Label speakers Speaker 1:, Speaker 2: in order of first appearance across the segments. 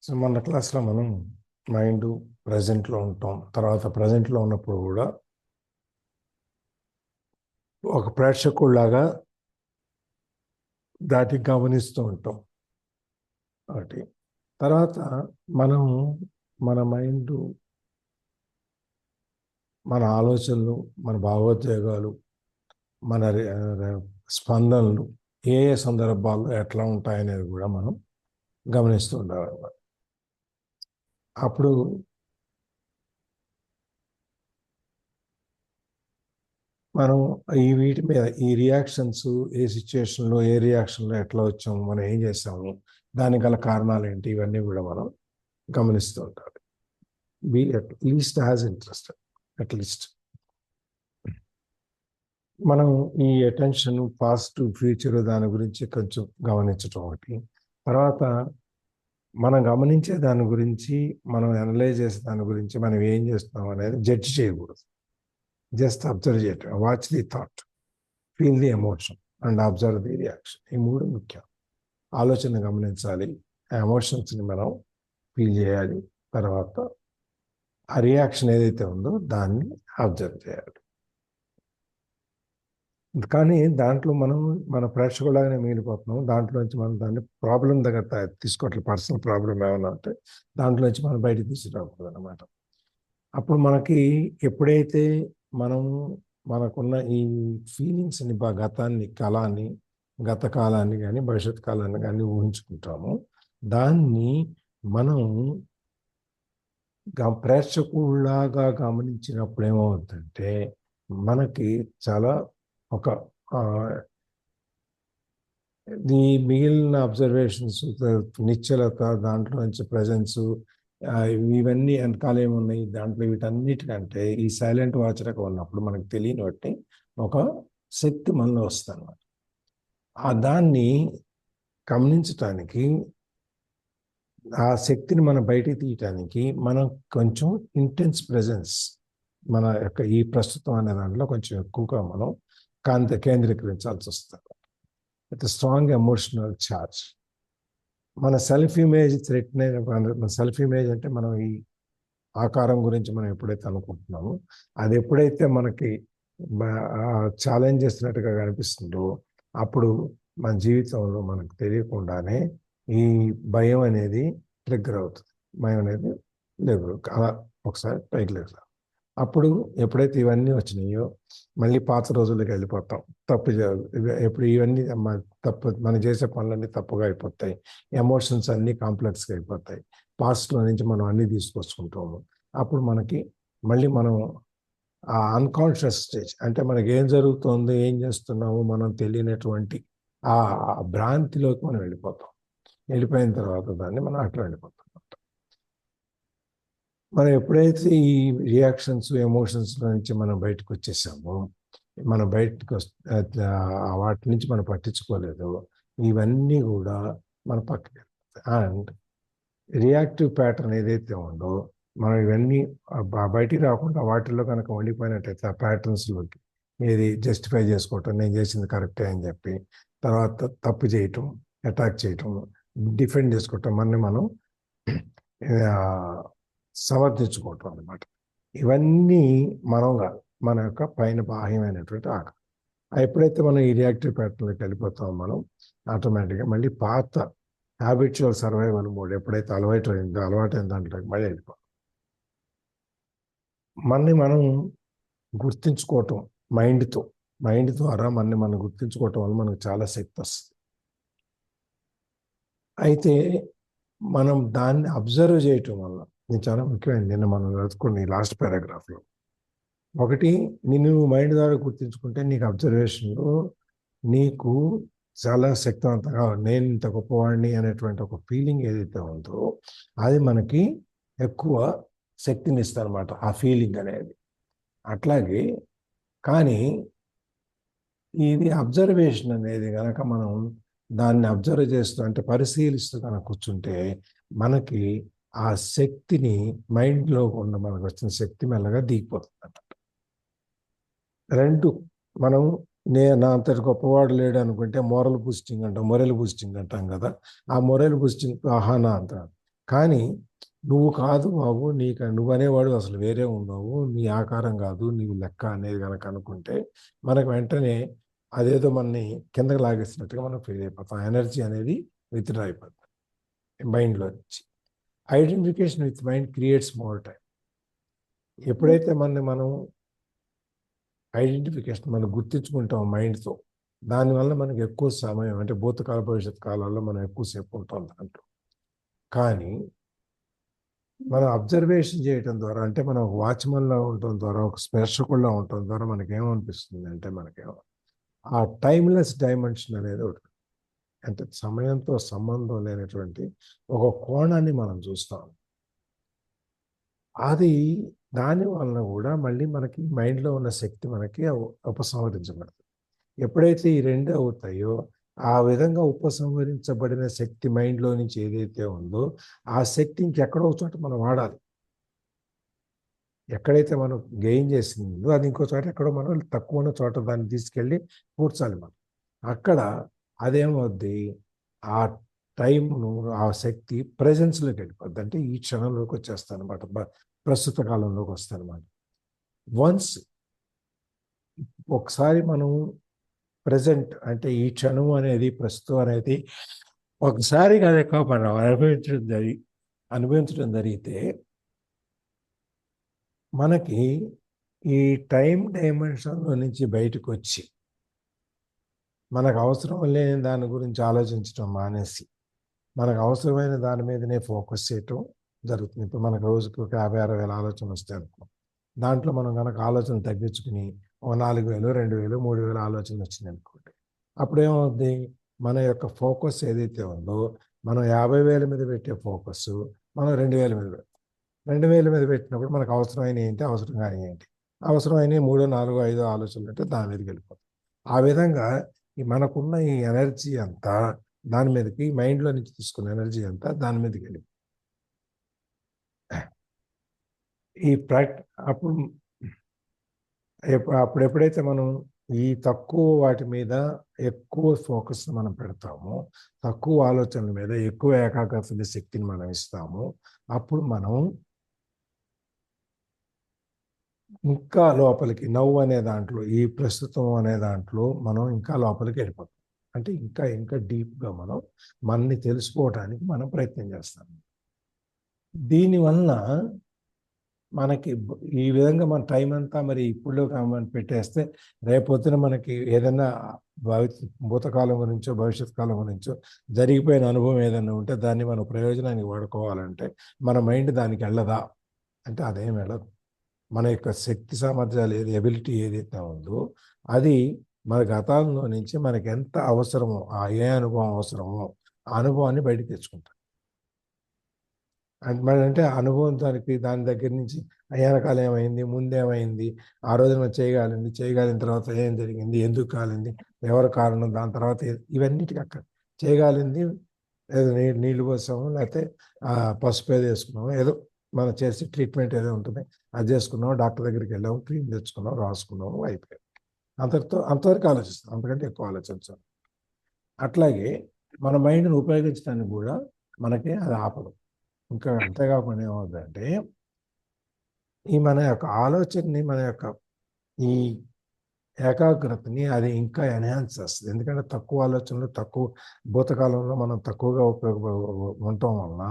Speaker 1: So మన క్లాస్లో మనం మైండ్ ప్రజెంట్లో ఉంటాం. తర్వాత ప్రజెంట్లో ఉన్నప్పుడు కూడా ఒక ప్రేక్షకుడిలాగా దాన్ని గమనిస్తూ ఉంటాం. ఒకటి. తర్వాత మనం మన మైండ్, మన ఆలోచనలు, మన భావోద్వేగాలు, మన స్పందనలు ఏ ఏ సందర్భాల్లో ఎట్లా ఉంటాయనేది కూడా మనం గమనిస్తూ ఉండాలన్నమాట. అప్పుడు మనం వీటి మీద ఈ రియాక్షన్స్ ఏ సిచ్యుయేషన్లో ఏ రియాక్షన్లో ఎట్లా వచ్చాము, మనం ఏం చేసాము, దానికి గల కారణాలు ఏంటి, ఇవన్నీ కూడా మనం గమనిస్తూ ఉండాలి. Be at least as interested. At least మనం ఈ అటెన్షన్ పాస్ట్ ఫ్యూచర్ దాని గురించి కొంచెం గమనించటం ఒకటి. తర్వాత మనం గమనించే దాని గురించి, మనం అనలైజ్ చేసే దాని గురించి మనం ఏం చేస్తున్నాం అనేది జడ్జ్ చేయకూడదు. జస్ట్ అబ్జర్వ్ చేయటం. Watch the thought, feel the emotion and observe the reaction. ఈ మూడు ముఖ్యం. ఆలోచన గమనించాలి, ఆ ఎమోషన్స్ని మనం ఫీల్ చేయాలి, తర్వాత ఆ రియాక్షన్ ఏదైతే ఉందో దాన్ని అబ్జర్వ్ చేయాలి. కానీ దాంట్లో మనం మన ప్రేక్షకులాగానే మిగిలిపోతున్నాం. దాంట్లో నుంచి మనం దాన్ని ప్రాబ్లం దగ్గర తీసుకోవట్లేదు. పర్సనల్ ప్రాబ్లం ఏమైనా ఉంటే దాంట్లో నుంచి మనం బయటకు తీసుకురాకూడదు అనమాట. అప్పుడు మనకి ఎప్పుడైతే మనము మనకున్న ఈ ఫీలింగ్స్ని, గతాన్ని, గత కాలాన్ని కానీ భవిష్యత్ కాలాన్ని కానీ ఊహించుకుంటామో దాన్ని మనం ప్రేక్షకుల్లాగా గమనించినప్పుడు ఏమవుతుందంటే మనకి చాలా ఒక ఈ మిగిలిన అబ్జర్వేషన్స్, నిశ్చలత, దాంట్లో నుంచి ప్రజెన్స్, ఇవన్నీ వెనకాల ఏమున్నాయి దాంట్లో, వీటన్నిటికంటే ఈ సైలెంట్ వాచర్గా ఉన్నప్పుడు మనకు తెలియని బట్టి ఒక శక్తి మనలో వస్తుంది అన్నమాట. ఆ దాన్ని గమనించటానికి, ఆ శక్తిని మనం బయటికి తీయటానికి మనం కొంచెం ఇంటెన్స్ ప్రెజెన్స్, మన యొక్క ఈ ప్రస్తుతం అనే దాంట్లో కొంచెం ఎక్కువగా మనం కేంద్రీకరించాల్సి వస్తుంది. With strong emotional charge. మన సెల్ఫ్ ఇమేజ్ థ్రెట్. మన సెల్ఫ్ ఇమేజ్ అంటే మనం ఈ ఆకారం గురించి మనం ఎప్పుడైతే అనుకుంటున్నామో అది ఎప్పుడైతే మనకి ఛాలెంజ్ చేస్తున్నట్టుగా కనిపిస్తుందో అప్పుడు మన జీవితంలో మనకు తెలియకుండానే ఈ భయం అనేది ట్రిగ్గర్ అవుతుంది. భయం అనేది లేదు, అలా ఒకసారి పైకి లేదు. అప్పుడు ఎప్పుడైతే ఇవన్నీ వచ్చినాయో మళ్ళీ పాత రోజులకి వెళ్ళిపోతాం. ఎప్పుడు ఇవన్నీ తప్పు, మనం చేసే పనులన్నీ తప్పుగా అయిపోతాయి. ఎమోషన్స్ అన్నీ కాంప్లెక్స్గా అయిపోతాయి. పాస్ట్లో నుంచి మనం అన్నీ తీసుకొచ్చుకుంటాము. అప్పుడు మనకి మళ్ళీ మనం ఆ అన్కాన్షియస్ స్టేజ్, అంటే మనకి ఏం జరుగుతుందో, ఏం చేస్తున్నామో మనం తెలియనటువంటి ఆ భ్రాంతిలోకి మనం వెళ్ళిపోతాం. వెళ్ళిపోయిన తర్వాత దాన్ని మనం అట్లా వెళ్ళిపోతాం. మనం ఎప్పుడైతే ఈ రియాక్షన్స్, ఎమోషన్స్ నుంచి మనం బయటకు వచ్చేసామో, మనం బయటకు వాటి నుంచి మనం పట్టించుకోలేదు, ఇవన్నీ కూడా మన పక్కకి అండ్ రియాక్టివ్ ప్యాటర్న్ ఏదైతే ఉందో మనం ఇవన్నీ బయటికి రాకుండా వాటిల్లో కనుక ఉండిపోయినట్టయితే ఆ ప్యాటర్న్స్లోకి ఏది జస్టిఫై చేసుకోవటం, నేను చేసింది కరెక్టే అని చెప్పి, తర్వాత తప్పు చేయటం, అటాక్ చేయటం, డిఫెండ్ చేసుకోవటం, మనం సమర్థించుకోవటం అన్నమాట. ఇవన్నీ మనం కాదు, మన యొక్క పైన బాహ్యమైనటువంటి ఆకారం. ఎప్పుడైతే మనం ఈ రియాక్టివ్ ప్యాటర్న్లోకి వెళ్ళిపోతామో మనం ఆటోమేటిక్గా మళ్ళీ పాత హ్యాబిచువల్ సర్వైవల్ మోడ్ ఎప్పుడైతే అలవాటైన దాంట్లోకి మళ్ళీ వెళ్ళిపోతాం. మనం గుర్తించుకోవటం మైండ్ ద్వారా మనం గుర్తించుకోవటం వల్ల మనకు చాలా శక్తి వస్తుంది. అయితే మనం దాన్ని అబ్జర్వ్ చేయటం వల్ల, నేను చాలా ముఖ్యమైనది నిన్న మనం చదువుకుని లాస్ట్ పారాగ్రాఫ్లో, ఒకటి నిన్ను మైండ్ ద్వారా గుర్తించుకుంటే నీకు అబ్జర్వేషన్లో నీకు చాలా శక్తివంతంగా నేను ఇంత గొప్పవాడిని అనేటువంటి ఒక ఫీలింగ్ ఏదైతే ఉందో అది మనకి ఎక్కువ శక్తిని ఇస్తుంది అనమాట, ఆ ఫీలింగ్ అనేది. అట్లాగే కానీ ఇది అబ్జర్వేషన్ అనేది కనుక మనం దాన్ని అబ్జర్వ్ చేస్తూ, అంటే పరిశీలిస్తూ కనుక కూర్చుంటే మనకి ఆ శక్తిని, మైండ్లో ఉన్న మనకు వచ్చిన శక్తి మెల్లగా దిగిపోతుంది అన్నమాట. రెండు, మనం నా అంతటి గొప్పవాడు లేడు అనుకుంటే మొరల్ బూస్టింగ్ అంటాం కదా, ఆ మొరల్ బూస్టింగ్ ఆహానా అంటారు. కానీ నువ్వు కాదు బాబు, నువ్వు అనేవాడు అసలు వేరే ఉన్నావు, నీ ఆకారం కాదు నీవు లెక్క అనేది కనుక అనుకుంటే మనకు వెంటనే అదేదో మనని కిందకి లాగేసినట్టుగా మనం ఫీల్ అయిపోతాం. ఎనర్జీ అనేది విత్డ్రా అయిపోతుంది మైండ్లో నుంచి. Identification with mind creates more time. ఎప్పుడైతే మనం ఐడెంటిఫికేషన్ మనం గుర్తించుకుంటాం మైండ్తో, దానివల్ల మనకి ఎక్కువ సమయం, అంటే భూతకాల భవిష్యత్ కాలాల్లో మనం ఎక్కువసేపు ఉంటాం దాంట్లో. కానీ మనం అబ్జర్వేషన్ చేయటం ద్వారా, అంటే మనం ఒక వాచ్మెన్లా ఉండటం ద్వారా, ఒక స్పర్శకుల్లా ఉండటం ద్వారా మనకేమనిపిస్తుంది అంటే మనకేమో ఆ టైమ్లెస్ డైమెన్షన్ అనేది ఒకటి, అంటే సమయంతో సంబంధం లేనటువంటి ఒక కోణాన్ని మనం చూస్తాం. అది దాని వలన కూడా మళ్ళీ మనకి మైండ్లో ఉన్న శక్తి మనకి ఉపసంహరించబడుతుంది. ఎప్పుడైతే ఈ రెండు అవుతాయో, ఆ విధంగా ఉపసంహరించబడిన శక్తి మైండ్లో నుంచి ఏదైతే ఉందో ఆ శక్తి ఇంకెక్కడో ఒక చోట మనం వాడాలి. ఎక్కడైతే మనం గెయిన్ చేసిందో అది ఇంకో చోట ఎక్కడో మనం తక్కువ ఉన్న చోట దాన్ని తీసుకెళ్ళి కూర్చాలి మనం. అక్కడ అదేమవుద్ది, ఆ టైంను, ఆ శక్తి ప్రెజెన్స్లోకి వెళ్ళిపోద్ది, అంటే ఈ క్షణంలోకి వచ్చేస్తాను అనమాట, ప్రస్తుత కాలంలోకి వస్తాను అనమాట. వన్స్ ఒకసారి మనం ప్రజెంట్, అంటే ఈ క్షణం అనేది, ప్రస్తుతం అనేది ఒకసారి కనుక మనం అనుభవించడం జరిగితే మనకి ఈ టైం డైమెన్షన్లో నుంచి బయటకు వచ్చి మనకు అవసరం లేని దాని గురించి ఆలోచించడం మానేసి మనకు అవసరమైన దాని మీదనే ఫోకస్ చేయటం జరుగుతుంది. ఇప్పుడు మనకు రోజుకు ఒక 50,000-60,000 ఆలోచనలు వస్తాయి అనుకో, దాంట్లో మనం కనుక ఆలోచనలు తగ్గించుకుని ఒక 4,000, 2,000, 3,000 ఆలోచనలు వచ్చినాయి అనుకోండి, అప్పుడేమవుద్ది, మన యొక్క ఫోకస్ ఏదైతే ఉందో మనం 50,000 మీద పెట్టే ఫోకస్ మనం 2,000 మీద పెడతాం. 2,000 మీద పెట్టినప్పుడు మనకు అవసరమైన ఏంటి, అవసరం కానీ ఏంటి, అవసరమైన 3, 4, 5 ఆలోచనలు అంటే దాని మీదకి వెళ్ళిపోతాం. ఆ విధంగా మనకున్న ఈ ఎనర్జీ అంతా దాని మీదకి, మైండ్లో నుంచి తీసుకున్న ఎనర్జీ అంతా దాని మీదకి వెళ్ళిపోతుంది. ఈ అప్పుడు అప్పుడు ఎప్పుడైతే మనం ఈ తక్కువ వాటి మీద ఎక్కువ ఫోకస్ మనం పెడతామో, తక్కువ ఆలోచనల మీద ఎక్కువ ఏకాగ్రత శక్తిని మనం ఇస్తాము, అప్పుడు మనం ఇంకా లోపలికి, నవ్వు అనే దాంట్లో, ఈ ప్రస్తుతం అనే దాంట్లో మనం ఇంకా లోపలికి వెళ్ళిపోతాం. అంటే ఇంకా ఇంకా డీప్గా మనం మనని తెలుసుకోవడానికి మనం ప్రయత్నం చేస్తాం. దీనివల్ల మనకి ఈ విధంగా మన టైం అంతా మరి ఇప్పుడు మనం పెట్టేస్తే రేపొద్దున మనకి ఏదైనా భూతకాలం గురించో భవిష్యత్ కాలం గురించో జరిగిపోయిన అనుభవం ఏదైనా ఉంటే దాన్ని మనం ప్రయోజనానికి వాడుకోవాలంటే మన మైండ్ దానికి వెళ్ళదా అంటే అదేం వెళ్ళదు. మన యొక్క శక్తి సామర్థ్యాలు ఎబిలిటీ ఏదైతే ఉందో అది మన గతాల్లో నుంచి మనకి ఎంత అవసరమో, ఏ అనుభవం అవసరమో ఆ అనుభవాన్ని బయటకు తెచ్చుకుంటాం. అంటే అనుభవం దాని దగ్గర నుంచి వెనకాల ఏమైంది, ముందేమైంది, ఆ రోజు మనం చేయగలిగిన తర్వాత ఏం జరిగింది, ఎందుకు కాలింది, ఎవరు కారణం, దాని తర్వాత ఇవన్నిటికీ అక్కడ చేయగలిగింది ఏదో నీళ్ళు పోసాము, లేకపోతే పసుపు ఏదో వేసుకున్నాము, ఏదో మనం చేసి ట్రీట్మెంట్ ఏదో ఉంటుంది అది చేసుకున్నాము, డాక్టర్ దగ్గరికి వెళ్ళాము, క్రీమ్ తెచ్చుకున్నాము, రాసుకున్నాము, అయిపోయాం. అంతవరకు ఆలోచిస్తాం, అంతకంటే ఎక్కువ ఆలోచించాం. అట్లాగే మన మైండ్ని ఉపయోగించడానికి కూడా మనకి అది ఆపదు. ఇంకా అంతేకాకుండా ఏమవుతుందంటే ఈ మన యొక్క ఆలోచనని, మన యొక్క ఈ ఏకాగ్రతని అది ఇంకా ఎన్హాన్స్ చేస్తుంది. ఎందుకంటే తక్కువ ఆలోచనలు, తక్కువ భూతకాలంలో మనం తక్కువగా ఉండటం వలన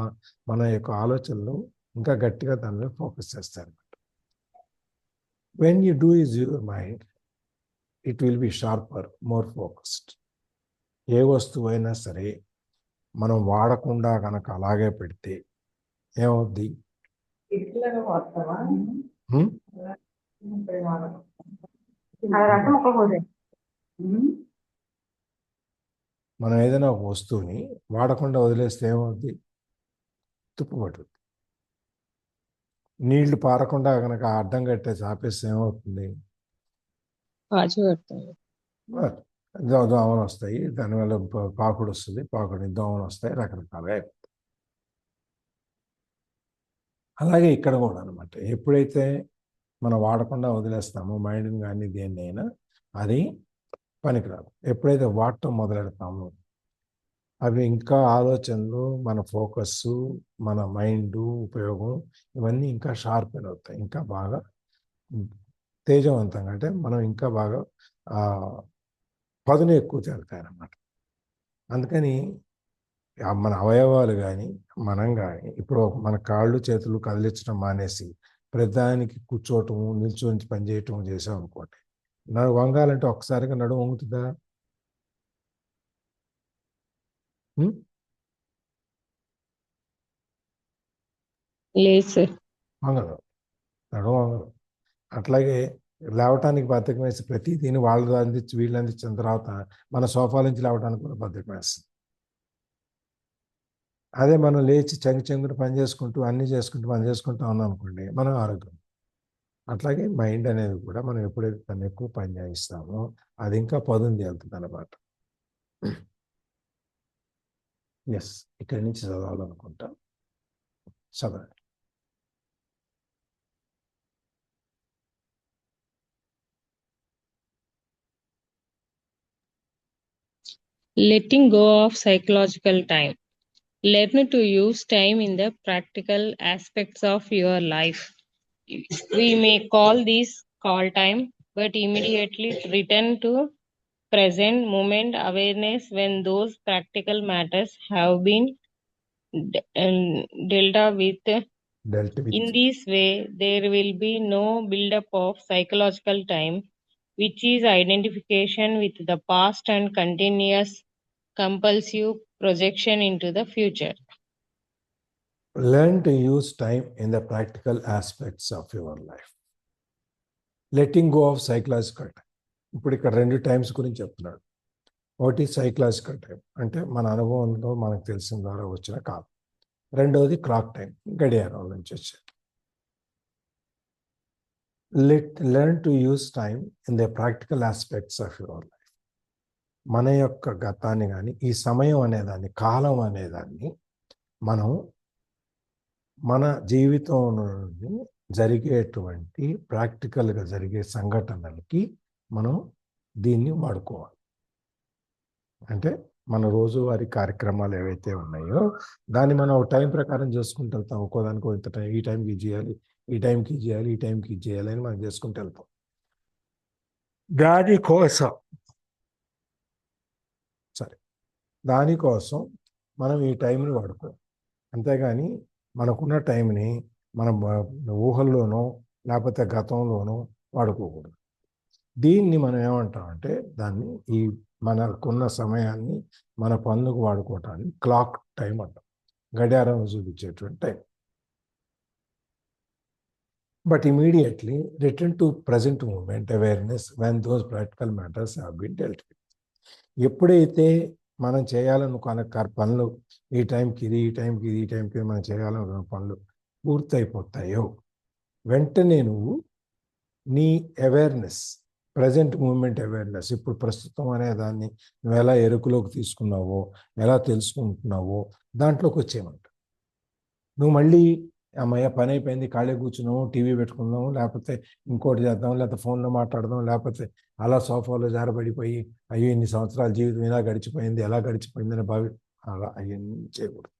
Speaker 1: మన యొక్క ఆలోచనలు ఇంకా గట్టిగా దాని మీద ఫోకస్ చేస్తాయి అన్నమాట. When you do is your mind, it will be sharper, more focused. ఏ వస్తువు అయినా సరే మనం వాడకుండా కనుక అలాగే పెడితే ఏమవుద్ది, మనం ఏదైనా ఒక వస్తువుని వాడకుండా వదిలేస్తే ఏమవుద్ది, తుప్పు పట్టుద్ది. నీళ్లు పారకుండా కనుక అడ్డం కట్టేసి ఆపేస్తే ఏమవుతుంది, దోమలు వస్తాయి, దానివల్ల పాకుడు వస్తుంది, దోమలు వస్తాయి, రకరకాలుగా. అలాగే ఇక్కడ కూడా అనమాట, ఎప్పుడైతే మనం వాడకుండా వదిలేస్తామో మైండ్ని కానీ దేన్నైనా, అది పనికిరాదు. ఎప్పుడైతే వాడటం మొదలెడతామో అవి ఇంకా ఆలోచనలు, మన ఫోకస్సు, మన మైండు ఉపయోగం ఇవన్నీ ఇంకా షార్పెన్ అవుతాయి. ఇంకా బాగా తేజవంతంగా అంటే మనం ఇంకా బాగా పదును ఎక్కువ చేరుతాయన్నమాట. అందుకని మన అవయవాలు కానీ మనం కానీ ఇప్పుడు మన కాళ్ళు చేతులు కదిలించడం మానేసి ప్రతిదానికి కూర్చోవటం నిల్చొని పనిచేయటం చేసాం అనుకోండి, వంగాలంటే ఒక్కసారిగా నడుము వంగుతుందా?
Speaker 2: లేదు సార్.
Speaker 1: వంగదు, నడుము వంగదు. అట్లాగే లేవటానికి బద్ధకం వేసి ప్రతిదీని వాళ్ళు అందించి వీళ్ళు అందించిన తర్వాత మన సోఫా నుంచి లేవడానికి కూడా బద్ధకం వేస్తుంది. అదే మనం లేచి చెంగుని పని చేసుకుంటూ అన్నీ చేసుకుంటూ పని చేసుకుంటూ ఉన్నాం అనుకోండి, మనం ఆరోగ్యం. అట్లాగే మైండ్ అనేది కూడా మనం ఎప్పుడైతే దాన్ని ఎక్కువ పని చేయిస్తామో అది ఇంకా పదును తేలుతుంది అన్నమాట. ఎస్, ఇక్కడి నుంచి చదవాలనుకుంటా. చదవండి.
Speaker 2: Letting go of psychological time. Learn to use time in the practical aspects of your life. We may call this call time, but immediately return to present moment awareness when those practical matters have been dealt with. In this way, there will be no buildup of psychological time, which is identification with the past and continuous compulsive projection into the future.
Speaker 1: Learn to use time in the practical aspects of your life. Letting go of psychological time. ఇప్పుడు ఇక్కడ 2 times గురించి చెప్తున్నాడు. ఒకటి psychological time, అంటే మన అనుభవంలో మనకు తెలిసిన ద్వారా వచ్చిన కాలం. రెండవది క్లాక్ టైం, గడియారం నుంచి వచ్చేది. Learn to use time in the practical aspects of your life. మన యొక్క గతాన్ని కానీ ఈ సమయం అనేదాన్ని, కాలం అనేదాన్ని మనం మన జీవితంలో జరిగేటువంటి ప్రాక్టికల్గా జరిగే సంఘటనలకి మనం దీన్ని వాడుకోవాలి. అంటే మన రోజువారీ కార్యక్రమాలు ఏవైతే ఉన్నాయో దాన్ని మనం టైం ప్రకారం చేసుకుంటూ వెళ్తాం. ఒక్కోదానికి ఇంత టైం, ఈ టైంకి చేయాలి, ఈ టైంకి చేయాలి, ఈ టైంకి చేయాలి అని మనం చేసుకుంటూ వెళ్తాం. దానికోసం మనం ఈ టైంని వాడుకోం. అంతేగాని మనకున్న టైంని మన ఊహల్లోనో లేకపోతే గతంలోనో వాడుకోకూడదు. దీన్ని మనం ఏమంటామంటే దాన్ని ఈ మనకున్న సమయాన్ని మన పనులకు వాడుకోవటాన్ని క్లాక్ టైం అంటాం, గడియారం చూపించేటువంటి time. But immediately return to present moment awareness when those practical matters have been dealt with. ఎప్పుడైతే మనం చేయాలనుకున్న పనులు ఈ టైంకి ఇది, ఈ టైంకి ఇది, ఈ టైంకి మనం చేయాలనుకున్న పనులు పూర్తయిపోతాయో వెంటనే నువ్వు నీ అవేర్నెస్, ప్రజెంట్ మూమెంట్ అవేర్నెస్, ఇప్పుడు ప్రస్తుతం అనే దాన్ని నువ్వు ఎలా ఎరుకులోకి తీసుకున్నావో, ఎలా తెలుసుకుంటున్నావో దాంట్లోకి వచ్చేయమంట. నువ్వు మళ్ళీ అమ్మయ్య పని అయిపోయింది, ఖాళీ కూర్చున్నాము, టీవీ పెట్టుకుందాము, లేకపోతే ఇంకోటి చేద్దాం, లేకపోతే ఫోన్లో మాట్లాడదాం, లేకపోతే అలా సోఫాలో జారబడిపోయి అయ్యో ఇన్ని సంవత్సరాల జీవితం ఇలా గడిచిపోయింది, ఎలా గడిచిపోయిందని అలా అవన్నీ చేయకూడదు.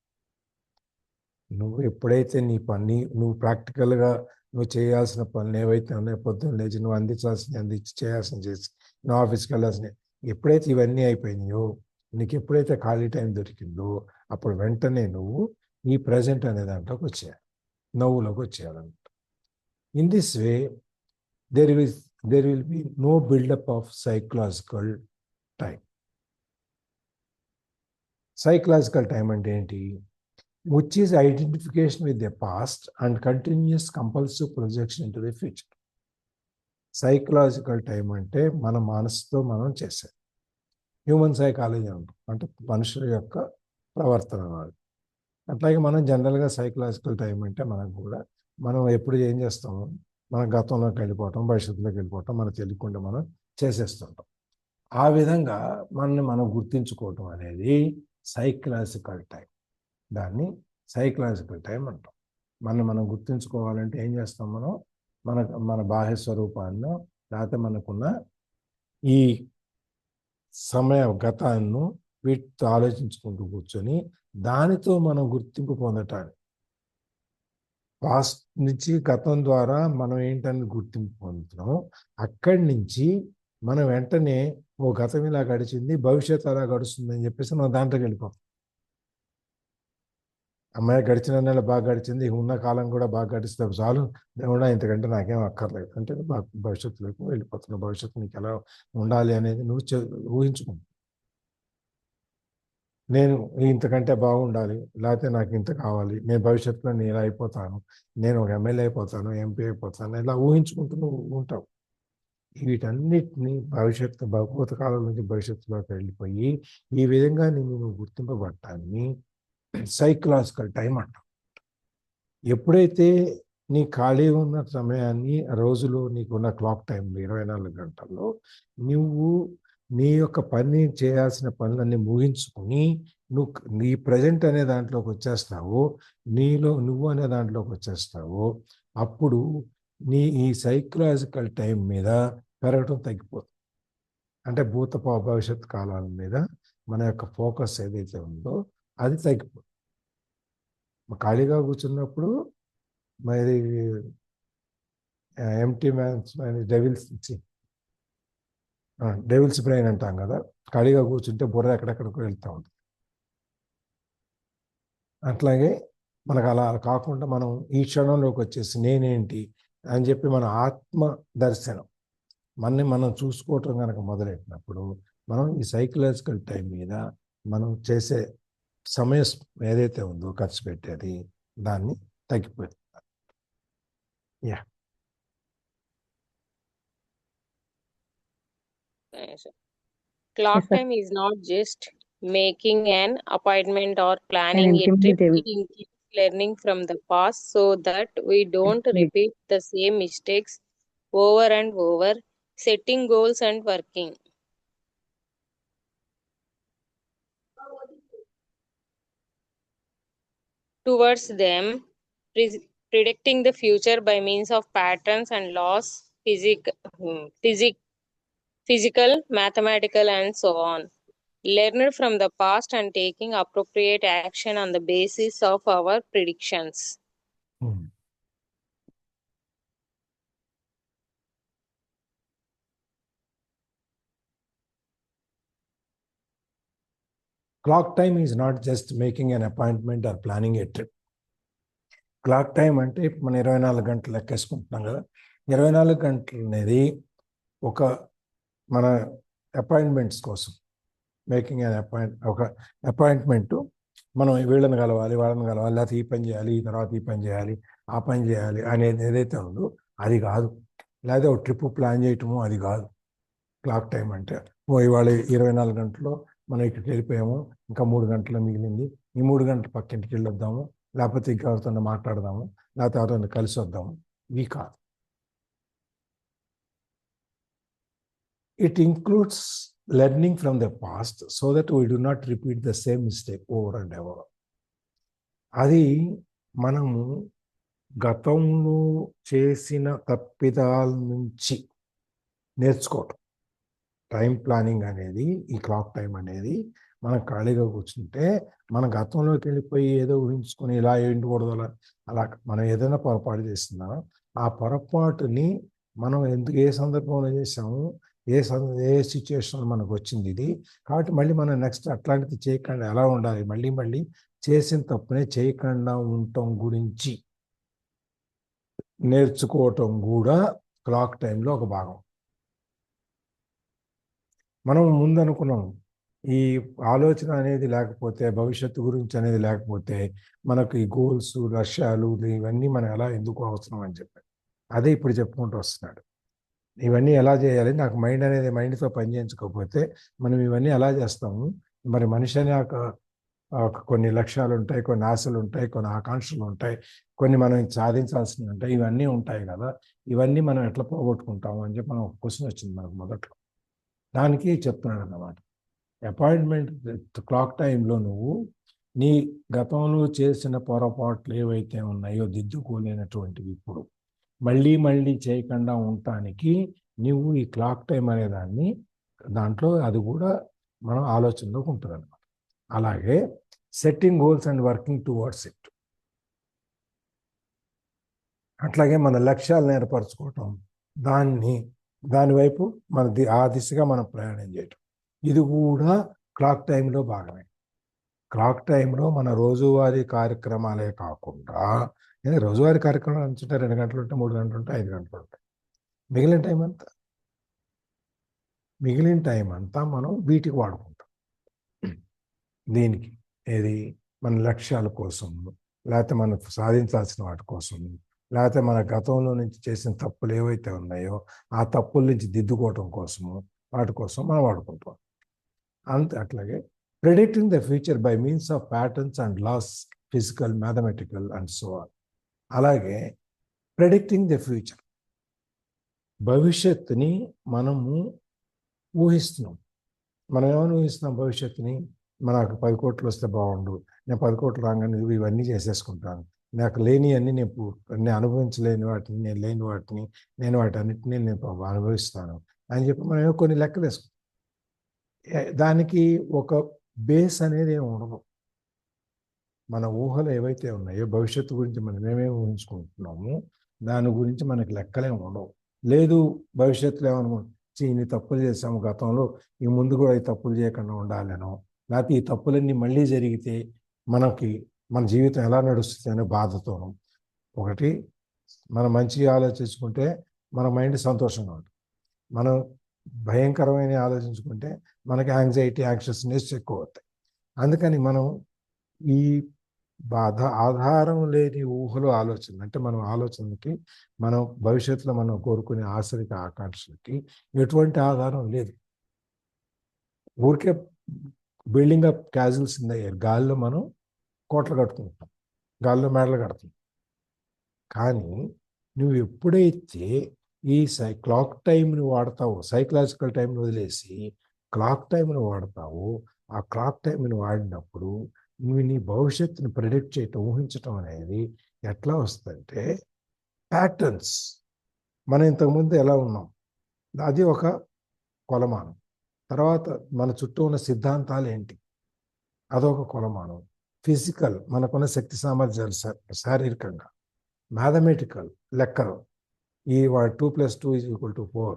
Speaker 1: నువ్వు ఎప్పుడైతే నీ పని నువ్వు ప్రాక్టికల్గా నువ్వు చేయాల్సిన పనులు ఏవైతే ఉన్నాయో, పొద్దున్న లేచి నువ్వు అందించాల్సింది అందించి, చేయాల్సిన చేసి, నువ్వు ఆఫీస్కి వెళ్ళాల్సినవి ఎప్పుడైతే ఇవన్నీ అయిపోయినాయో, నీకు ఎప్పుడైతే ఖాళీ టైం దొరికిందో అప్పుడు వెంటనే నువ్వు ఈ ప్రజెంట్ అనే దాంట్లోకి వచ్చేయాలి, నవ్వులోకి వచ్చేయాలన్నమాట. In this way there will be no buildup of psychological time. Psychological time అంటే ఏంటి? Which is identification with the past and continuous compulsive projection into the future. Psychological time అంటే మన మనసుతో మనం చేసేది. హ్యూమన్ సైకాలజీ అంటాం, అంటే మనుషుల యొక్క ప్రవర్తన వాళ్ళు. అట్లాగే మనం జనరల్గా సైకలాజికల్ టైం అంటే మనకు కూడా మనం ఎప్పుడు ఏం చేస్తాము, మన గతంలోకి వెళ్ళిపోవటం, భవిష్యత్తులోకి వెళ్ళిపోవటం, మనకు తెలియకుండా మనం చేసేస్తుంటాం. ఆ విధంగా మనల్ని మనం గుర్తించుకోవటం అనేది సైకలాజికల్ టైం. దాన్ని సైకలాజికల్ టైం అంటాం. మనం గుర్తించుకోవాలంటే ఏం చేస్తాం, మనం మన బాహ్య స్వరూపాన్ని లేకపోతే మనకున్న ఈ సమయ గతాన్ని వీటితో ఆలోచించుకుంటూ కూర్చొని దానితో మనం గుర్తింపు పొందటానికి పాస్ట్ నుంచి గతం ద్వారా మనం ఏంటని గుర్తింపు పొందుతున్నాం. అక్కడి నుంచి మనం వెంటనే గతం ఇలా గడిచింది, భవిష్యత్తు అలా గడుస్తుందని చెప్పేసి మనం దాంట్లోకి వెళ్ళిపోతాం. అమ్మాయి గడిచిన నెల బాగా గడిచింది, ఉన్న కాలం కూడా బాగా గడిస్తే చాలు, దేవుడా ఇంతకంటే నాకేం అక్కర్లేదు అంటే భవిష్యత్తులోకి వెళ్ళిపోతున్నావు. భవిష్యత్తు నీకు ఎలా ఉండాలి అనేది నువ్వు ఊహించుకుంటావు. నేను ఇంతకంటే బాగుండాలి, లేకపోతే నాకు ఇంత కావాలి, నేను భవిష్యత్తులో నేను ఇలా అయిపోతాను, నేను ఒక ఎమ్మెల్యే అయిపోతాను, ఎంపీ అయిపోతాను, ఇలా ఊహించుకుంటూ ఉంటావు. వీటన్నిటిని భూత కాలం నుంచి భవిష్యత్తులోకి వెళ్ళిపోయి ఈ విధంగా నువ్వు గుర్తింపబడటాన్ని సైకలాజికల్ టైం అంటాం. ఎప్పుడైతే నీ ఖాళీ ఉన్న సమయాన్ని రోజులో నీకున్న క్లాక్ టైంలో 24 గంటల్లో నువ్వు నీ యొక్క పని చేయాల్సిన పనులన్నీ ముగించుకుని నువ్వు నీ ప్రజెంట్ అనే దాంట్లోకి వచ్చేస్తావో, నువ్వు అనే దాంట్లోకి వచ్చేస్తావో, అప్పుడు నీ ఈ సైకలాజికల్ టైం మీద పెరగటం తగ్గిపోతుంది. అంటే భవిష్యత్ కాలాల మీద మన యొక్క ఫోకస్ ఏదైతే ఉందో అది తగ్గిపోతుంది. ఖాళీగా కూర్చున్నప్పుడు మరి ఎంటీ మ్యాన్స్ డెవిల్స్ బ్రెయిన్ అంటాం కదా, ఖాళీగా కూర్చుంటే బుర్ర ఎక్కడెక్కడికో వెళ్తూ ఉంటుంది. అట్లాగే మనకు అలా కాకుండా మనం ఈ క్షణంలోకి వచ్చేసి నేనేంటి అని చెప్పి మన ఆత్మ దర్శనం మనం చూసుకోవటం కనుక మొదలెట్టినప్పుడు మనం ఈ సైకలాజికల్ టైం మీద మనం చేసే సమయం ఏదైతే ఉందో ఖర్చు పెట్టేది దాన్ని తగ్గిపోతుంది. Yeah
Speaker 2: Clock time is not just making an appointment or planning a trip. It includes learning from the past so that we don't repeat the same mistakes over and over, setting goals and working towards them, predicting the future by means of patterns and laws, physical, mathematical, and so on. Learned from the past and taking appropriate action on the basis of our predictions.
Speaker 1: Clock time is not just making an appointment or planning a trip. Clock time అంటే ఇప్పుడు మనం 24 గంటలు లెక్కేసుకుంటున్నాం కదా, 24 గంటలు అనేది ఒక మన appointments కోసం మేకింగ్ ఒక అపాయింట్మెంటు. మనం వీళ్ళని కలవాలి, వాళ్ళని కలవాలి, లేకపోతే ఈ పని చేయాలి, ఈ తర్వాత ఈ పని చేయాలి, ఆ పని చేయాలి అనేది ఏదైతే ఉందో అది కాదు. లేదా ఒక ట్రిప్ ప్లాన్ చేయటము అది కాదు. క్లాక్ టైం అంటే ఇవాళ 24 గంటల్లో మనం ఇక్కడికి వెళ్ళిపోయాము, ఇంకా 3 గంటలు మిగిలింది, ఈ 3 గంటలు పక్కింటికి వెళ్ళొద్దాము, లేకపోతే ఇంకెవరితో మాట్లాడదాము, లేకపోతే ఎవరితో కలిసి వద్దాము, ఇవి కాదు. It includes learning from the past so that we do not repeat the same mistake over and over. అది మనము గతంలో చేసిన తప్పిదాల నుంచి నేర్చుకోవటం. టైం ప్లానింగ్ అనేది, ఈ క్లాక్ టైం అనేది మనం ఖాళీగా కూర్చుంటే మన గతంలోకి వెళ్ళిపోయి ఏదో ఊహించుకొని ఇలా ఏంటకూడదు అలా మనం ఏదైనా పొరపాటు చేస్తున్నాం, ఆ పొరపాటుని మనం ఏ సందర్భంలో చేసాము, ఏ సిచ్యువేషన్ మనకు వచ్చింది ఇది కాబట్టి మళ్ళీ మనం నెక్స్ట్ అట్లాంటిది చేయకుండా ఎలా ఉండాలి, మళ్ళీ చేసిన తప్పునే చేయకుండా ఉండటం గురించి నేర్చుకోవటం కూడా క్లాక్ టైంలో ఒక భాగం. మనం ముందు అనుకున్నాం ఈ ఆలోచన అనేది లేకపోతే, భవిష్యత్తు గురించి అనేది లేకపోతే మనకు ఈ గోల్స్, లక్ష్యాలు ఇవన్నీ మనం ఎలా ఎందుకు అవసరం అని చెప్పి అదే ఇప్పుడు చెప్పుకుంటూ వస్తున్నాడు. ఇవన్నీ ఎలా చేయాలి, నాకు మైండ్తో పని చేయించుకోకపోతే మనం ఇవన్నీ ఎలా చేస్తాము. మరి మనిషి అనే కొన్ని లక్ష్యాలు ఉంటాయి, కొన్ని ఆశలు ఉంటాయి, కొన్ని ఆకాంక్షలు ఉంటాయి, కొన్ని మనం సాధించాల్సినవి ఉంటాయి, ఇవన్నీ ఉంటాయి కదా, ఇవన్నీ మనం ఎట్లా పోగొట్టుకుంటాము అని చెప్పి మనం ఒక క్వశ్చన్ వచ్చింది మనకు మొదట్లో. దానికి చెప్తున్నాడు అన్నమాట. అపాయింట్మెంట్ క్లాక్ టైంలో నువ్వు నీ గతంలో చేసిన పొరపాట్లు ఏవైతే ఉన్నాయో దిద్దుకోలేనటువంటివి ఇప్పుడు మళ్ళీ చేయకుండా ఉండటానికి నువ్వు ఈ క్లాక్ టైం అనే దాంట్లో అది కూడా మనం ఆలోచనలోకి ఉంటుంది అన్నమాట. అలాగే setting goals and working towards it. అట్లాగే మన లక్ష్యాలను ఏర్పరచుకోవటం, దానివైపు ఆ దిశగా మనం ప్రయాణం చేయటం, ఇది కూడా క్లాక్ టైంలో భాగమే. క్లాక్ టైంలో మన రోజువారీ కార్యక్రమాలే కాకుండా, రోజువారీ కార్యక్రమాలు అంటుంటే 2 గంటలు ఉంటాయి, 3 గంటలు ఉంటాయి, 5 గంటలు ఉంటాయి. మిగిలిన టైం అంతా మనం వీటికి వాడుకుంటాం. దీనికి ఏది మన లక్ష్యాల కోసం, లేకపోతే మనం సాధించాల్సిన వాటి కోసం, లేకపోతే మన గతంలో నుంచి చేసిన తప్పులు ఏవైతే ఉన్నాయో ఆ తప్పుల నుంచి దిద్దుకోవటం కోసము, వాటి కోసం మనం వాడుకుంటాం. అట్లాగే predicting the future by means of patterns and laws, physical, mathematical and so on. అలాగే ప్రెడిక్టింగ్ ద ఫ్యూచర్, భవిష్యత్తుని మనము ఊహిస్తున్నాం. మనం ఏమైనా ఊహిస్తున్నాం భవిష్యత్తుని? నాకు 10 కోట్లు వస్తే బాగుండు, నేను 10 కోట్లు రాగానే ఇవన్నీ చేసేసుకుంటాను, నాకు లేని అన్ని నేను అనుభవించలేని వాటిని, నేను లేని వాటిని, నేను వాటన్నిటిని నేను అనుభవిస్తాను అని చెప్పి మనం కొన్ని లెక్కలు వేసుకుంటాం. దానికి ఒక బేస్ అనేది ఏమి ఉండదు. మన ఊహలు ఏవైతే ఉన్నాయో భవిష్యత్తు గురించి మనం ఏమేమి ఊహించుకుంటున్నామో దాని గురించి మనకి లెక్కలేమి ఉండవు. లేదు భవిష్యత్తులో ఏమనుకుంటాం, ఇన్ని తప్పులు చేసాము గతంలో, ఈ ముందు కూడా ఈ తప్పులు చేయకుండా ఉండాలనో, లేకపోతే ఈ తప్పులన్నీ మళ్ళీ జరిగితే మన జీవితం ఎలా నడుస్తుంది అనే బాధతోనూ. ఒకటి, మనం మంచిగా ఆలోచించుకుంటే మన మైండ్ సంతోషంగా ఉంటుంది. మనం భయంకరమైన ఆలోచించుకుంటే మనకి యాంగ్జైటీ, యాంగ్షియస్నెస్ ఎక్కువ అవుతాయి. అందుకని మనం ఈ ఆధారం లేని ఊహలు, ఆలోచన అంటే మనం ఆలోచనకి, మనం భవిష్యత్తులో మనం కోరుకునే ఆశలకి, ఆకాంక్షలకి ఎటువంటి ఆధారం లేదు. ఊరికే building up castles in the air, గాల్లో మనం కోట్లు కట్టుకుంటాం, గాల్లో మేడలు కడతాం. కానీ నువ్వు ఎప్పుడైతే ఈ క్లాక్ టైంని వాడతావో, సైకలాజికల్ టైంని వదిలేసి క్లాక్ టైంని వాడతావో, ఆ క్లాక్ టైంని వాడినప్పుడు నువ్వు నీ భవిష్యత్తుని ప్రెడిక్ట్ చేయటం, ఊహించటం అనేది ఎట్లా వస్తుందంటే ప్యాటర్న్స్. మనం ఇంతకుముందు ఎలా ఉన్నాం అది ఒక కొలమానం. తర్వాత మన చుట్టూ ఉన్న సిద్ధాంతాలు ఏంటి, అదొక కొలమానం. ఫిజికల్, మనకున్న శక్తి సామర్థ్యాలు శారీరకంగా. మ్యాథమెటికల్, లెక్కలు, ఈ 2 + 2 = 4,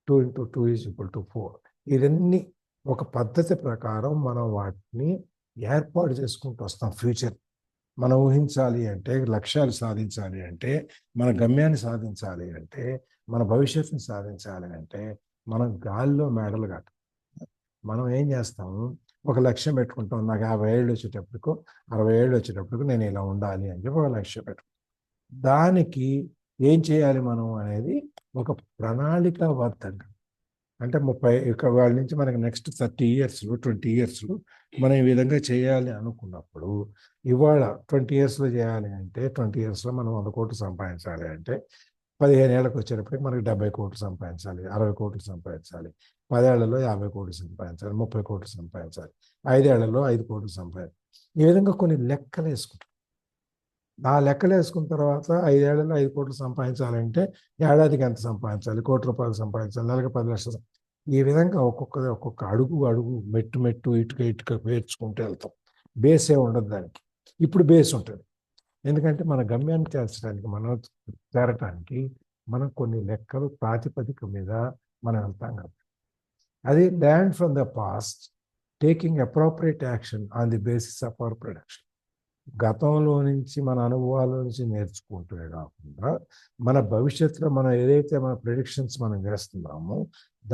Speaker 1: 2 × 2 = 4. ఇవన్నీ ఒక పద్ధతి ప్రకారం మనం వాటిని ఏర్పాటు చేసుకుంటూ వస్తాం. ఫ్యూచర్ మనం ఊహించాలి అంటే, లక్ష్యాలు సాధించాలి అంటే, మన గమ్యాన్ని సాధించాలి అంటే, మన భవిష్యత్తుని సాధించాలి అంటే మనం గాల్లో మేడలు కట్టాలి. మనం ఏం చేస్తాము, ఒక లక్ష్యం పెట్టుకుంటాం, నాకు 50 ఏళ్ళు వచ్చేటప్పటికు, 60 ఏళ్ళు వచ్చేటప్పటికు నేను ఇలా ఉండాలి అని చెప్పి ఒక లక్ష్యం పెట్టుకుంటాం. దానికి ఏం చేయాలి మనం అనేది ఒక ప్రణాళికాబద్ధంగా, అంటే 30 వాళ్ళ నుంచి మనకి నెక్స్ట్ 30 ఇయర్స్లో, 20 ఇయర్స్లో మనం ఈ విధంగా చేయాలి అనుకున్నప్పుడు, ఇవాళ 20 ఇయర్స్లో చేయాలి అంటే, 20 ఇయర్స్లో మనం 100 కోట్లు సంపాదించాలి అంటే 15 ఏళ్ళకి వచ్చేటప్పటికి మనకి 70 కోట్లు సంపాదించాలి, 60 కోట్లు సంపాదించాలి, 10 ఏళ్లలో 50 కోట్లు సంపాదించాలి, 30 కోట్లు సంపాదించాలి, 5 ఏళ్లలో 5 కోట్లు సంపాదించాలి. ఈ విధంగా కొన్ని లెక్కలు వేసుకుంటాం. ఆ లెక్కలు వేసుకున్న తర్వాత 5 ఏళ్లలో 5 కోట్లు సంపాదించాలంటే ఏడాదికి ఎంత సంపాదించాలి, ₹1 కోటి సంపాదించాలి, నెలకు 10 లక్షలు. ఈ విధంగా ఒక్కొక్క అడుగు మెట్టు ఇటుక పేర్చుకుంటూ వెళ్తాం. బేసే ఉండదు దానికి. ఇప్పుడు బేస్ ఉంటుంది, ఎందుకంటే మన గమ్యాన్ని చేర్చడానికి, మనం చేరటానికి మనం కొన్ని లెక్కలు ప్రాతిపదిక మీద మనం వెళ్తాం కదా. అది land from the past, taking appropriate action on the basis of our production. గతంలో నుంచి, మన అనుభవాల నుంచి నేర్చుకుంటూనే కాకుండా, మన భవిష్యత్తులో మనం ఏదైతే మన ప్రిడిక్షన్స్ మనం చేస్తున్నామో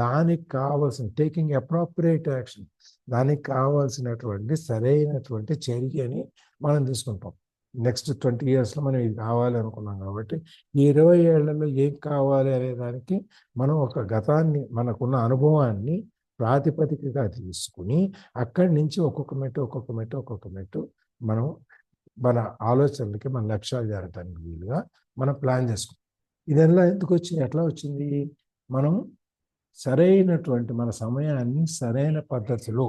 Speaker 1: దానికి కావాల్సిన టేకింగ్ అప్రోప్రియేట్ యాక్షన్, దానికి కావాల్సినటువంటి సరైనటువంటి చర్యని మనం తీసుకుంటాం. నెక్స్ట్ 20 ఇయర్స్లో మనం ఇది కావాలి అనుకున్నాం కాబట్టి, ఈ 20 ఏళ్లలో ఏం కావాలి అనే దానికి మనం ఒక గతాన్ని, మనకున్న అనుభవాన్ని ప్రాతిపదికగా తీసుకుని అక్కడి నుంచి ఒక్కొక్క మెట్టు మనం మన ఆలోచనలకి, మన లక్ష్యాలు చేరటానికి వీలుగా మనం ప్లాన్ చేసుకుంటాం. ఇదెల్లా ఎందుకు వచ్చింది, ఎట్లా వచ్చింది? మనం సరైనటువంటి మన సమయాన్ని సరైన పద్ధతిలో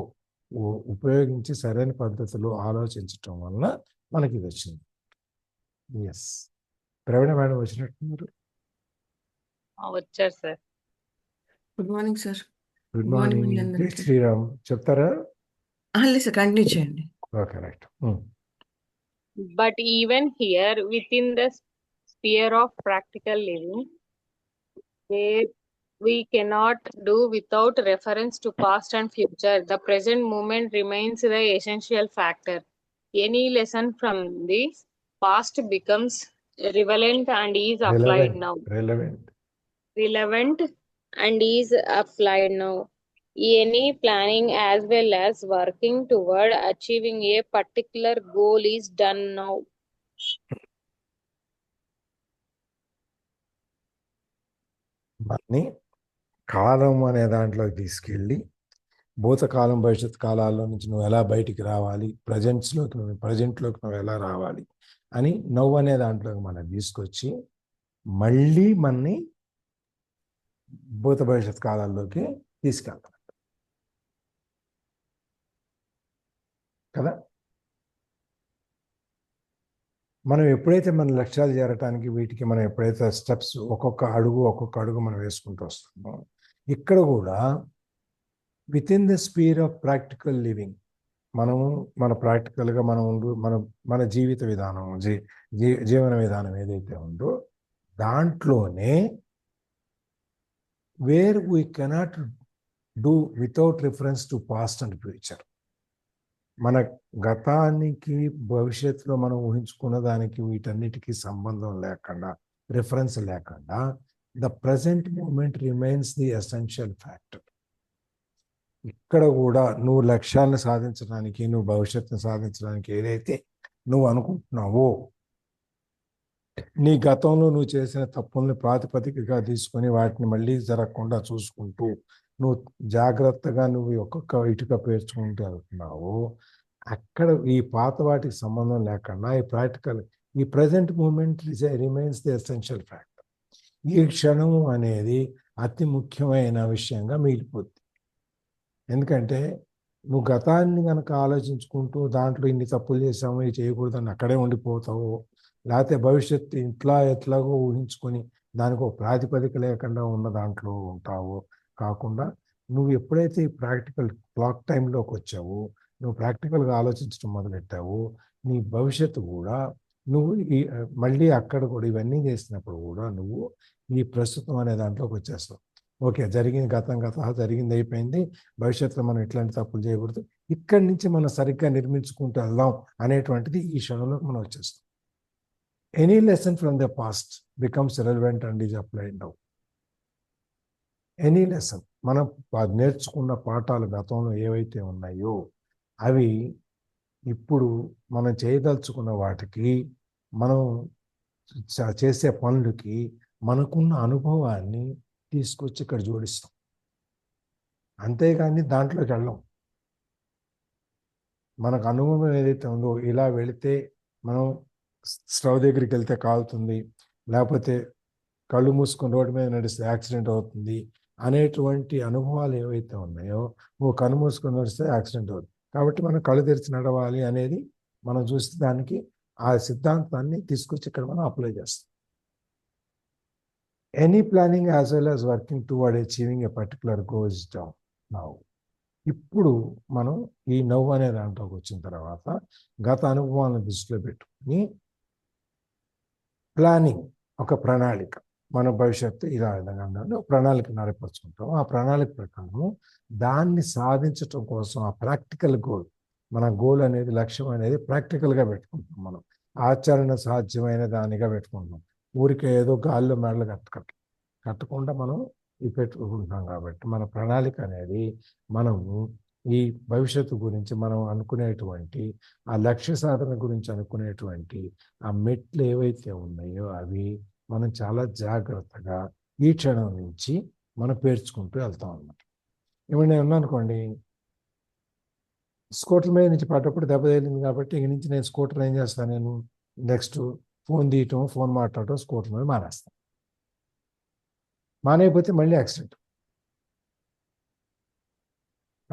Speaker 1: ఉపయోగించి, సరైన పద్ధతిలో ఆలోచించటం వల్ల మనకి ఇది వచ్చింది. ఎస్, ప్రవీణ మేడం వచ్చినట్టున్నారు.
Speaker 2: వచ్చారు sir.
Speaker 3: Good morning sir.
Speaker 1: Good morning. జై శ్రీరామ్. చెప్తారా?
Speaker 3: లేదు సార్, కంటిన్యూ చేయండి.
Speaker 1: Okay, right.
Speaker 2: But even here, within the sphere of practical living, where we cannot do without reference to past and future, the present moment remains the essential factor. Any lesson from this past becomes relevant and is applied now. Relevant and is applied now. Any planning as well as working toward achieving a particular goal is done now.
Speaker 1: మనని కాలం అనే దాంట్లోకి తీసుకెళ్ళి భూతకాలం భవిష్యత్ కాలాల్లో నుంచి నువ్వు ఎలా బయటికి రావాలి, ప్రజెంట్లోకి నువ్వు ఎలా రావాలి అని నవ్వు అనే దాంట్లోకి మనం తీసుకొచ్చి మళ్ళీ మనని భూత భవిష్యత్ కాలాల్లోకి తీసుకెళ్తాం కదా. మనం ఎప్పుడైతే మన లక్ష్యాలు చేరటానికి వీటికి మనం ఎప్పుడైతే స్టెప్స్ ఒక్కొక్క అడుగు మనం వేసుకుంటూ వస్తామో, ఇక్కడ కూడా with in the sphere of practical living మనము మన ప్రాక్టికల్గా మన జీవిత విధానం జీవన విధానం ఏదైతే ఉందో దాంట్లోనే where we cannot do without reference to past and future, మన గతానికి భవిష్యత్తులో మనం ఊహించుకున్న దానికి వీటన్నిటికీ సంబంధం లేకుండా, రిఫరెన్స్ లేకుండా, the present moment remains the essential factor. ఇక్కడ కూడా నువ్వు లక్ష్యాలను సాధించడానికి, నువ్వు భవిష్యత్తును సాధించడానికి ఏదైతే నువ్వు అనుకుంటున్నావో, నీ గతంలో నువ్వు చేసిన తప్పుల్ని ప్రాతిపదికగా తీసుకొని వాటిని మళ్ళీ జరగకుండా చూసుకుంటూ నువ్వు జాగ్రత్తగా నువ్వు ఒక్కొక్క ఇటుక పేర్చుకుంటూ వెళ్తున్నావు. అక్కడ ఈ పాత వాటికి సంబంధం లేకుండా ఈ present moment remains the essential factor. ఈ క్షణము అనేది అతి ముఖ్యమైన విషయంగా మిగిలిపోద్ది. ఎందుకంటే నువ్వు గతాన్ని కనుక ఆలోచించుకుంటూ దాంట్లో ఇన్ని తప్పులు చేసాము, ఇవి చేయకూడదని అక్కడే ఉండిపోతావు, లేకపోతే భవిష్యత్తు ఎట్లాగో ఊహించుకొని దానికి ఒక ప్రాతిపదిక లేకుండా ఉన్న దాంట్లో ఉంటావు. కాకుండా నువ్వు ఎప్పుడైతే ఈ ప్రాక్టికల్ క్లాక్ టైంలోకి వచ్చావో, నువ్వు ప్రాక్టికల్గా ఆలోచించడం మొదలెట్టావు, నీ భవిష్యత్తు కూడా నువ్వు మళ్ళీ అక్కడ కూడా ఇవన్నీ చేసినప్పుడు కూడా నువ్వు ఈ ప్రస్తుతం అనే దాంట్లోకి వచ్చేస్తావు. ఓకే, గతం జరిగింది అయిపోయింది, భవిష్యత్తులో మనం ఇట్లాంటి తప్పులు చేయకూడదు, ఇక్కడి నుంచి మనం సరిగ్గా నిర్మించుకుంటూ వెళ్దాం అనేటువంటిది ఈ క్షణంలోకి మనం వచ్చేస్తాం. Any lesson from the past becomes relevant and is applied now. Any lesson, మనం నేర్చుకున్న పాఠాలు గతంలో ఏవైతే ఉన్నాయో అవి ఇప్పుడు మనం చేయదలుచుకున్న వాటికి, మనం చేసే పనులకి మనకున్న అనుభవాన్ని తీసుకొచ్చి ఇక్కడ జోడిస్తాం. అంతేగాని దాంట్లోకి వెళ్ళాం. మనకు అనుభవం ఏదైతే ఉందో, ఇలా వెళితే మనం స్టవ్ దగ్గరికి వెళ్తే కాలుతుంది, లేకపోతే కళ్ళు మూసుకొని రోడ్డు మీద నడిస్తే యాక్సిడెంట్ అవుతుంది అనేటువంటి అనుభవాలు ఏవైతే ఉన్నాయో, కళ్ళు మూసుకొని నడిస్తే యాక్సిడెంట్ అవుతుంది. కాబట్టి మనం కళ్ళు తెరిచి నడవాలి అనేది మనం చూస్తే దానికి ఆ సిద్ధాంతాన్ని తీసుకొచ్చి ఇక్కడ మనం అప్లై చేస్తాం. Any planning as well as working towards achieving a particular goals down now. ఇప్పుడు మనం ఈ నవ్వు అనే దాంట్లోకి వచ్చిన తర్వాత గత అనుభవాలను దృష్టిలో పెట్టుకుని ప్లానింగ్, ఒక ప్రణాళిక, మన భవిష్యత్తు ఇలా విధంగా ప్రణాళిక నడిపరుచుకుంటాం. ఆ ప్రణాళిక ప్రకారం దాన్ని సాధించటం కోసం ఆ ప్రాక్టికల్ గోల్, మన గోల్ అనేది, లక్ష్యం అనేది ప్రాక్టికల్గా పెట్టుకుంటాం. మనం ఆచరణ సాధ్యమైన దానిగా పెట్టుకుంటాం. ఊరికే ఏదో గాల్లో మెడలు కట్టకుండా మనం ఇవి పెట్టుకుంటున్నాం. కాబట్టి మన ప్రణాళిక అనేది మనము ఈ భవిష్యత్తు గురించి మనం అనుకునేటువంటి, ఆ లక్ష్య సాధన గురించి అనుకునేటువంటి ఆ మెట్లు ఏవైతే ఉన్నాయో అవి మనం చాలా జాగ్రత్తగా ఈ క్షణం నుంచి మనం పేర్చుకుంటూ వెళ్తాం అన్నమాట. ఇప్పుడు నేను ఉన్నానుకోండి, స్కూటర్ మీద నుంచి పడ్డప్పుడు దెబ్బ తగిలింది కాబట్టి ఇక నుంచి నేను స్కూటర్ ఏం చేస్తాను, నేను నెక్స్ట్ ఫోన్ తీయటం, ఫోన్ మాట్లాడటం, స్కూటర్ మీద మానేస్తాను. మానేయకపోతే మళ్ళీ యాక్సిడెంట్.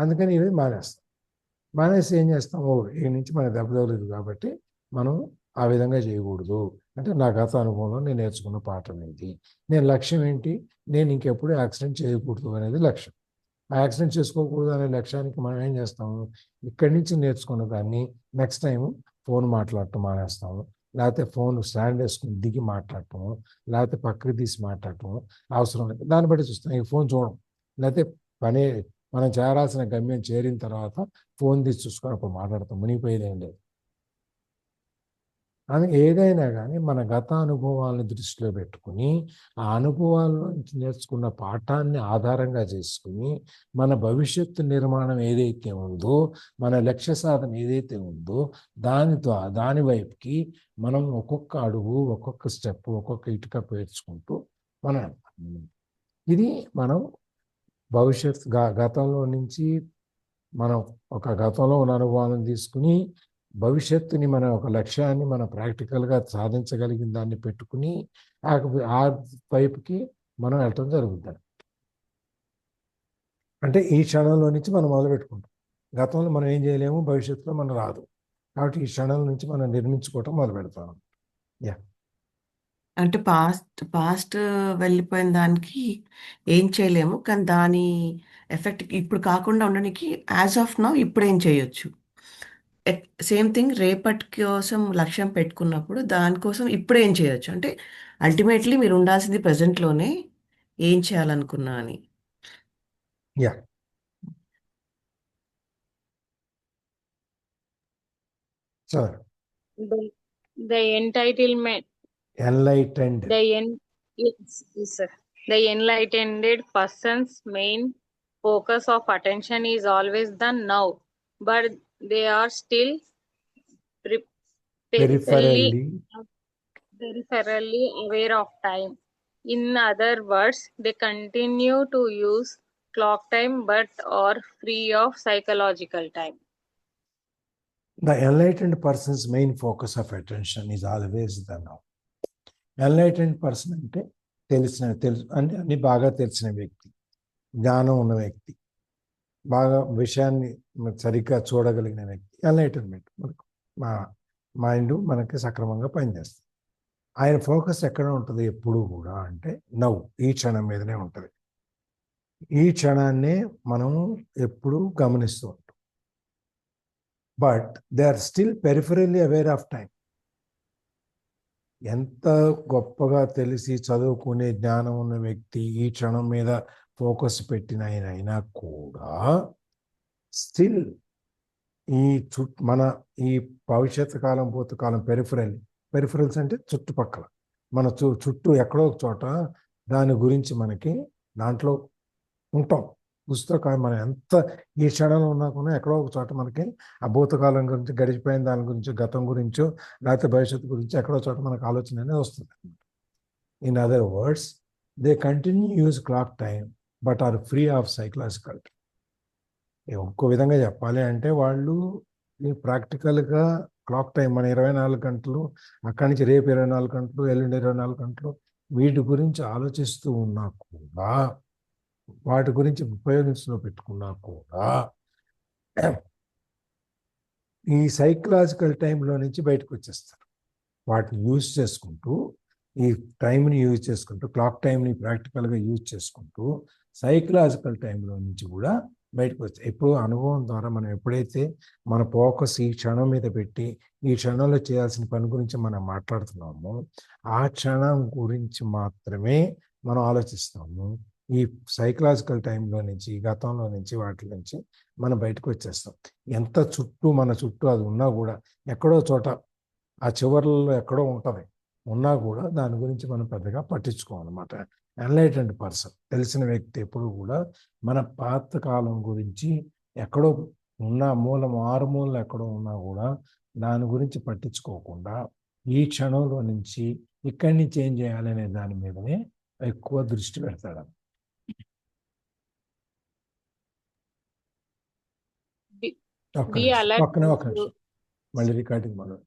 Speaker 1: అందుకని ఇది మానేస్తాం. మానేసి ఏం చేస్తాం, ఇక నుంచి మన దెబ్బ తగలేదు కాబట్టి మనం ఆ విధంగా చేయకూడదు. అంటే నా గత అనుభవంలో నేను నేర్చుకున్న పాఠం ఏంటి, నేను లక్ష్యం ఏంటి, నేను ఇంకెప్పుడు యాక్సిడెంట్ చేయకూడదు అనేది లక్ష్యం. ఆ యాక్సిడెంట్ చేసుకోకూడదు అనే లక్ష్యానికి మనం ఏం చేస్తాము, ఇక్కడి నుంచి నేర్చుకున్న దాన్ని నెక్స్ట్ టైం ఫోన్ మాట్లాడటం మానేస్తాము, లేకపోతే ఫోన్ స్టాండ్ వేసుకుని దిగి మాట్లాడటము, లేకపోతే పక్కకి తీసి మాట్లాడటము అవసరం లేదు. దాన్ని బట్టి చూస్తాం, ఈ ఫోన్ చూడం, లేకపోతే పని మనం చేరాల్సిన గమ్యం చేరిన తర్వాత ఫోన్ తీసి చూసుకొని అప్పుడు మాట్లాడతాం, మునిగిపోయేది ఏం లేదు. అని ఏదైనా కానీ మన గత అనుభవాలను దృష్టిలో పెట్టుకుని ఆ అనుభవాల నుంచి నేర్చుకున్న పాఠాన్ని ఆధారంగా చేసుకుని మన భవిష్యత్తు నిర్మాణం ఏదైతే ఉందో, మన లక్ష్య సాధన ఏదైతే ఉందో దాని వైపుకి మనం ఒక్కొక్క అడుగు, ఒక్కొక్క స్టెప్, ఒక్కొక్క ఇటుక పేర్చుకుంటూ మనం ఇది మనం భవిష్యత్ గతంలో నుంచి మనం ఒక గతంలో ఉన్న అనుభవాలను తీసుకుని భవిష్యత్తుని మన ఒక లక్ష్యాన్ని మన ప్రాక్టికల్గా సాధించగలిగిన దాన్ని పెట్టుకుని ఆ వైపుకి మనం వెళ్ళటం జరుగుతుంది. అంటే ఈ క్షణంలో నుంచి మనం మొదలు పెట్టుకుంటాం. గతంలో మనం ఏం చేయలేము, భవిష్యత్తులో మనం రాదు, కాబట్టి ఈ క్షణం నుంచి మనం నిర్మించుకోవటం మొదలు పెడతాం. యా,
Speaker 3: అంటే పాస్ట్ వెళ్ళిపోయిన దానికి ఏం చేయలేము, కానీ దాని ఎఫెక్ట్ ఇప్పుడు కాకుండా ఉండడానికి యాజ్ ఆఫ్ నౌ ఇప్పుడు ఏం చేయొచ్చు. సేమ్ థింగ్ రేపటి కోసం లక్ష్యం పెట్టుకున్నప్పుడు దానికోసం ఇప్పుడు ఏం చేయొచ్చు అంటే అల్టిమేట్లీ మీరు ఉండాల్సింది ప్రజెంట్లోనే ఏం చేయాలనుకున్నా అని.
Speaker 1: యా, సరే.
Speaker 2: The entitlement,
Speaker 1: enlightened
Speaker 2: yes, sir. The enlightened person's main focus of attention is always the now, but they are still peripherally
Speaker 1: పెరిఫెరల్లీ
Speaker 2: aware of time. In other words, they continue to use clock time but are free of psychological time.
Speaker 1: The enlightened person's main focus of attention is always the now. Enlightened person అంటే అంటే అన్ని బాగా తెలిసిన వ్యక్తి, జ్ఞానం ఉన్న వ్యక్తి, బాగా విషయాన్ని సరిగ్గా చూడగలిగిన వ్యక్తి. ఎన్లైటన్మెంట్ మనకు మా మైండ్ మనకి సక్రమంగా పనిచేస్తుంది. ఆయన ఫోకస్ ఎక్కడ ఉంటుంది ఎప్పుడు కూడా అంటే నవ్వు, ఈ క్షణం మీదనే ఉంటుంది. ఈ క్షణాన్నే మనము ఎప్పుడు గమనిస్తూ ఉంటాం. But they are still peripherally aware of time. ఎంత గొప్పగా తెలిసి చదువుకునే జ్ఞానం ఉన్న వ్యక్తి ఈ క్షణం మీద ఫోకస్ పెట్టిన అయినా కూడా స్టిల్ ఈ మన ఈ భవిష్యత్తు కాలం, భూతకాలం పెరిఫరల్స్ అంటే చుట్టుపక్కల మన చుట్టూ ఎక్కడో ఒక చోట దాని గురించి మనకి దాంట్లో ఉంటాం. పుస్తకాలు మనం ఎంత ఈ క్షణంలో ఉన్నా కూడా ఎక్కడో ఒక చోట మనకి ఆ భూతకాలం గురించి, గడిచిపోయిన దాని గురించి, గతం గురించో లేకపోతే భవిష్యత్తు గురించి ఎక్కడో చోట మనకు ఆలోచన అనేది వస్తుంది. In other words, they continue use clock time but are free of psychological time. ఒక్కో విధంగా చెప్పాలి అంటే వాళ్ళు ప్రాక్టికల్గా క్లాక్ టైం మన 24 గంటలు, అక్కడి నుంచి రేపు 24 గంటలు, ఎల్లుండి 24 గంటలు వీటి గురించి ఆలోచిస్తూ ఉన్నా కూడా, వాటి గురించి ఉపయోగించులో పెట్టుకున్నా కూడా ఈ సైకలాజికల్ టైంలో నుంచి బయటకు వచ్చేస్తారు. వాటిని యూజ్ చేసుకుంటూ, ఈ టైంని యూజ్ చేసుకుంటూ, క్లాక్ టైంని ప్రాక్టికల్గా యూజ్ చేసుకుంటూ సైకలాజికల్ టైంలో నుంచి కూడా బయటకు వస్తాయి. ఎప్పుడు అనుభవం ద్వారా మనం ఎప్పుడైతే మన ఫోకస్ ఈ క్షణం మీద పెట్టి ఈ క్షణంలో చేయాల్సిన పని గురించి మనం మాట్లాడుతున్నామో ఆ క్షణం గురించి మాత్రమే మనం ఆలోచిస్తాము. ఈ సైకలాజికల్ టైంలో నుంచి, గతంలో నుంచి, వాటి నుంచి మనం బయటకు వచ్చేస్తాం. ఎంత మన చుట్టూ అది ఉన్నా కూడా ఎక్కడో చోట ఆ చివర్లలో ఎక్కడో ఉంటుంది, ఉన్నా కూడా దాని గురించి మనం పెద్దగా పట్టించుకోమన్నమాట. ఎన్లైటెండ్ పర్సన్, తెలిసిన వ్యక్తి ఎప్పుడు కూడా మన పాతకాలం గురించి ఎక్కడో ఉన్న మారుమూలలో ఎక్కడో ఉన్నా కూడా దాని గురించి పట్టించుకోకుండా ఈ క్షణంలో నుంచి ఇక్కడి నుంచి ఏం చేయాలనే దాని మీదనే ఎక్కువ దృష్టి పెడతాడు. ఒక్క నిమిషం మళ్ళీ రికార్డింగ్ మనం